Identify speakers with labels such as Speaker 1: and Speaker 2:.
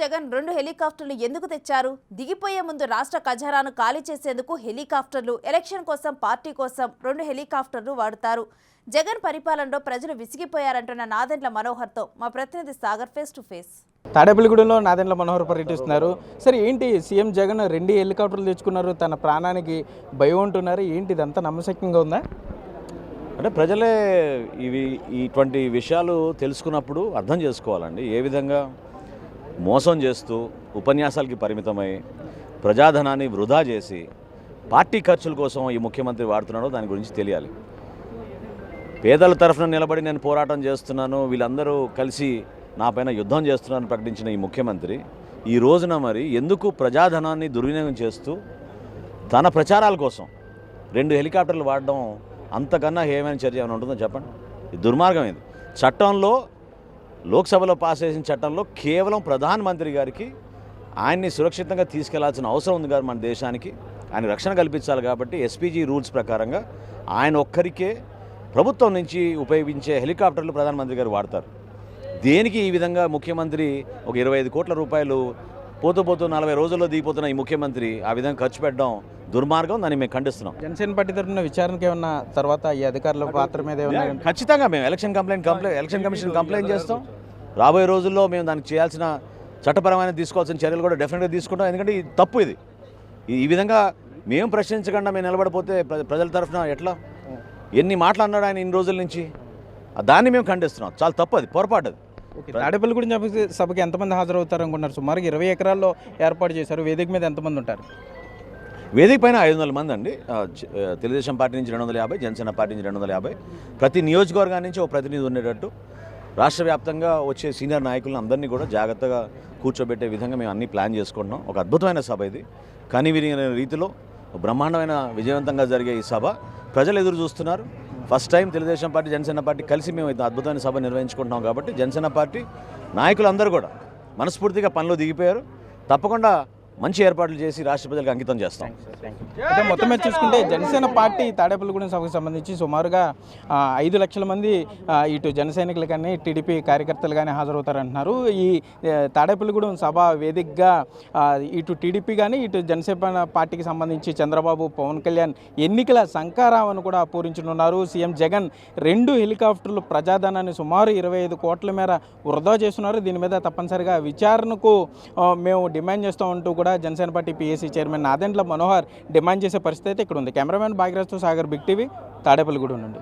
Speaker 1: జగన్ 2 హెలికాప్టర్లు ఎందుకు తెచ్చారు? దిగిపోయే ముందు రాష్ట్ర ఖజానాను ఖాళీ చేసేందుకు హెలికాప్టర్లు, ఎలక్షన్ కోసం పార్టీ కోసం 2 హెలికాప్టర్లు వాడుతారు. జగన్ పరిపాలనలో ప్రజలు విసిగిపోయారంటున్న నాదెండ్ల మనోహర్తో మా ప్రతినిధి సాగర్ ఫేస్ టు ఫేస్.
Speaker 2: తాడేపల్లిగూడెంలో నాదెండ్ల మనోహర్ పర్యటిస్తున్నారు. సరే, ఏంటి సీఎం జగన్ 2 హెలికాప్టర్లు తెచ్చుకున్నారు, తన ప్రాణానికి భయం ఉంటున్నారు, ఏంటి ఇదంతా నమ్మశక్యంగా ఉందా?
Speaker 3: అంటే ప్రజలే ఇటువంటి విషయాలు తెలుసుకున్నప్పుడు అర్థం చేసుకోవాలండి. ఏ విధంగా మోసం చేస్తూ ఉపన్యాసాలకి పరిమితమై ప్రజాధనాన్ని వృధా చేసి పార్టీ ఖర్చుల కోసం ఈ ముఖ్యమంత్రి వాడుతున్నాడో దాని గురించి తెలియాలి. పేదల తరఫున నిలబడి నేను పోరాటం చేస్తున్నాను, వీళ్ళందరూ కలిసి నా పైన యుద్ధం చేస్తున్నారని ప్రకటించిన ఈ ముఖ్యమంత్రి ఈ రోజున మరి ఎందుకు ప్రజాధనాన్ని దుర్వినియోగం చేస్తూ తన ప్రచారాల కోసం 2 హెలికాప్టర్లు వాడడం అంతకన్నా హేయమైన చర్య ఏమైనా ఉంటుందో చెప్పండి. ఇది దుర్మార్గం. ఇది చట్టంలో, లోక్సభలో పాస్ చేసిన చట్టంలో కేవలం ప్రధానమంత్రి గారికి ఆయన్ని సురక్షితంగా తీసుకెళ్లాల్సిన అవసరం ఉంది గారు మన దేశానికి. ఆయన రక్షణ కల్పించాలి కాబట్టి ఎస్పీజీ రూల్స్ ప్రకారంగా ఆయన ఒక్కరికే ప్రభుత్వం నుంచి ఉపయోగించే హెలికాప్టర్లు ప్రధానమంత్రి గారు వాడతారు. దేనికి ఈ విధంగా ముఖ్యమంత్రి ఒక 25 కోట్ల రూపాయలు పోతూ 40 రోజుల్లో దిగిపోతున్న ఈ ముఖ్యమంత్రి ఆ విధంగా ఖర్చు పెట్టడం దుర్మార్గం. దాన్ని మేము ఖండిస్తున్నాం.
Speaker 2: జనసేన పార్టీ తరఫున విచారణకి ఏమన్నా తర్వాత ఈ అధికారుల పాత్ర మీద
Speaker 3: ఖచ్చితంగా మేము ఎలక్షన్ కమిషన్ కంప్లైంట్ చేస్తాం. రాబోయే రోజుల్లో మేము దానికి చేయాల్సిన చట్టపరమైన తీసుకోవాల్సిన చర్యలు కూడా డెఫినెట్గా తీసుకుంటాం. ఎందుకంటే ఇది తప్పు. ఇది ఈ విధంగా మేము ప్రశ్నించకుండా మేము నిలబడిపోతే ప్రజల తరఫున ఎట్లా? ఎన్ని మాటలు అన్నాడు ఆయన ఇన్ని రోజుల నుంచి, దాన్ని మేము ఖండిస్తున్నాం. చాలా తప్పు, అది పొరపాటు. అది
Speaker 2: తాడేపల్లిగూడెం సభకి ఎంతమంది హాజరవుతారు అనుకున్నారు? సుమారుగా 20 ఎకరాల్లో ఏర్పాటు చేశారు. వేదిక మీద ఎంతమంది ఉంటారు?
Speaker 3: వేదిక పైన 500 మంది అండి. తెలుగుదేశం పార్టీ నుంచి 250, జనసేన పార్టీ నుంచి 250, ప్రతి నియోజకవర్గాల నుంచి ఒక ప్రతినిధి ఉండేటట్టు రాష్ట్ర వ్యాప్తంగా వచ్చే సీనియర్ నాయకులను అందరినీ కూడా జాగ్రత్తగా కూర్చోబెట్టే విధంగా మేము అన్నీ ప్లాన్ చేసుకుంటున్నాం. ఒక అద్భుతమైన సభ ఇది. కనివిరిగిన రీతిలో బ్రహ్మాండమైన విజయవంతంగా జరిగే ఈ సభ ప్రజలు ఎదురు చూస్తున్నారు. First time Telugu Desam party, Janasena party కలిసి మేము అద్భుతమైన సభ నిర్వహించుకుంటున్నాం. కాబట్టి జనసేన పార్టీ నాయకులందరూ కూడా మనస్ఫూర్తిగా పనిలో దిగిపోయారు. తప్పకుండా మంచి ఏర్పాట్లు చేసి రాష్ట్ర ప్రజలకు అంకితం చేస్తాం.
Speaker 2: అంటే మొత్తం మీద చూసుకుంటే జనసేన పార్టీ తాడేపల్లిగూడెం సభకు సంబంధించి సుమారుగా 5 లక్షల మంది ఇటు జన సైనికులు కానీ టీడీపీ కార్యకర్తలు కానీ హాజరవుతారంటున్నారు. ఈ తాడేపల్లిగూడెం సభ వేదికగా ఇటు టీడీపీ కానీ ఇటు జనసేన పార్టీకి సంబంధించి చంద్రబాబు, పవన్ కళ్యాణ్ ఎన్నికల శంఖారావాన్ని కూడా పూరించనున్నారు. సీఎం జగన్ 2 హెలికాప్టర్లు ప్రజాధనాన్ని సుమారు 25 కోట్ల మేర వృధా చేస్తున్నారు. దీని మీద తప్పనిసరిగా విచారణకు మేము డిమాండ్ చేస్తామంటూ కూడా Janasena party PAC chairman Nadendla Manohar demand చేసే పరిస్థితి అయితే ఇక్కడ ఉంది. కెమెరామెన్ భాగ్యరాజ్తో సాగర్, బిగ్ టీవీ, తాడేపల్లిగూడెం నుండి.